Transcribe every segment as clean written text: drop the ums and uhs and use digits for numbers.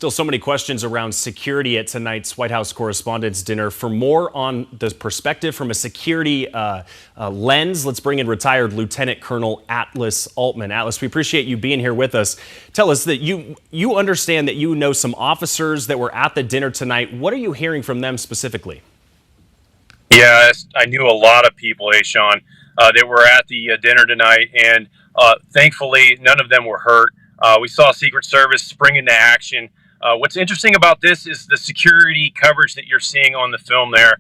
Still so many questions around security at tonight's White House Correspondents Dinner. For more on the perspective from a security lens, let's bring in retired Lieutenant Colonel Atlas Aultman. Atlas, we appreciate you being here with us. Tell us that you understand that you know some officers that were at the dinner tonight. What are you hearing from them specifically? Yeah, I knew a lot of people, Sean, that were at the dinner tonight, and thankfully none of them were hurt. We saw Secret Service spring into action. What's interesting about this is the security coverage that you're seeing on the film there.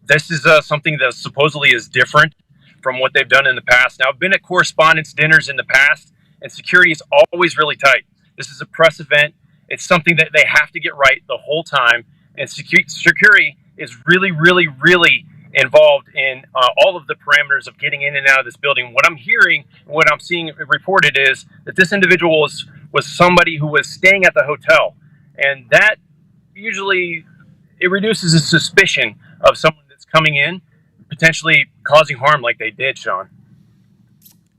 This is something that supposedly is different from what they've done in the past. Now, I've been at correspondence dinners in the past, and security is always really tight. This is a press event. It's something that they have to get right the whole time, and security is really, really, really involved in all of the parameters of getting in and out of this building. What I'm hearing, what I'm seeing reported is that this individual was somebody who was staying at the hotel. And that usually, it reduces the suspicion of someone that's coming in, potentially causing harm like they did, Sean.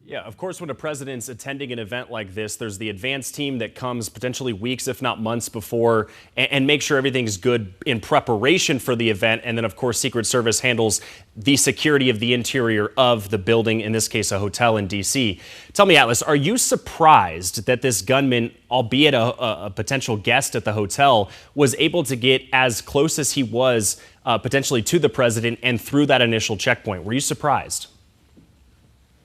Yeah, of course, when a president's attending an event like this, there's the advance team that comes potentially weeks, if not months before, and make sure everything's good in preparation for the event. And then, of course, Secret Service handles the security of the interior of the building, in this case, a hotel in D.C. Tell me, Atlas, are you surprised that this gunman, albeit a potential guest at the hotel, was able to get as close as he was potentially to the president and through that initial checkpoint? Were you surprised?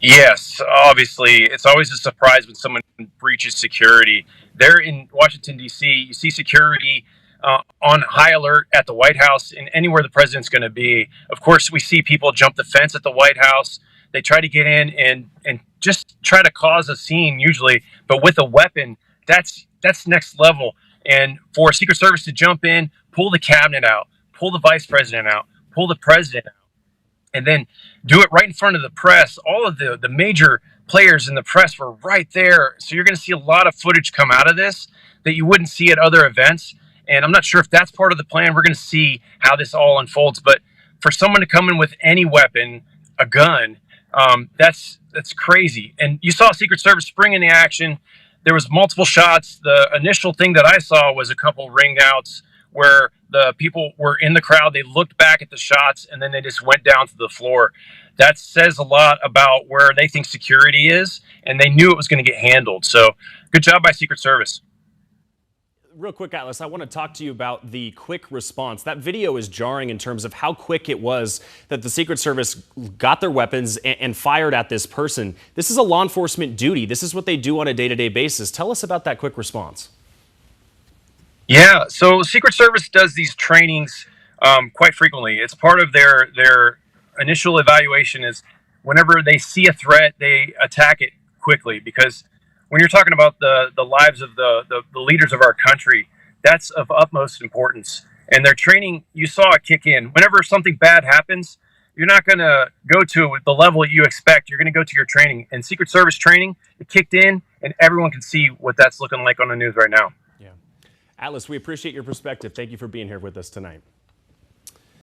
Yes, obviously, it's always a surprise when someone breaches security. There in Washington, D.C., you see security on high alert at the White House and anywhere the president's going to be. Of course, we see people jump the fence at the White House. They try to get in and just try to cause a scene usually, but with a weapon, that's next level. And for Secret Service to jump in, pull the cabinet out, pull the vice president out, pull the president out, and then do it right in front of the press. All of the major players in the press were right there. So you're going to see a lot of footage come out of this that you wouldn't see at other events. And I'm not sure if that's part of the plan. We're going to see how this all unfolds. But for someone to come in with any weapon, a gun, that's crazy. And you saw Secret Service spring into action. There was multiple shots. The initial thing that I saw was a couple ring outs where the people were in the crowd. They looked back at the shots and then they just went down to the floor. That says a lot about where they think security is, and they knew it was going to get handled. So good job by Secret Service. Real quick, Atlas, I want to talk to you about the quick response. That video is jarring in terms of how quick it was that the Secret Service got their weapons and fired at this person. This is a law enforcement duty. This is what they do on a day-to-day basis. Tell us about that quick response. Yeah, so Secret Service does these trainings quite frequently. It's part of their initial evaluation is whenever they see a threat, they attack it quickly, because when you're talking about the lives of the leaders of our country, that's of utmost importance. And their training, you saw it kick in. Whenever something bad happens, you're not going to go to the level you expect. You're going to go to your training. And Secret Service training, it kicked in, and everyone can see what that's looking like on the news right now. Yeah. Atlas, we appreciate your perspective. Thank you for being here with us tonight.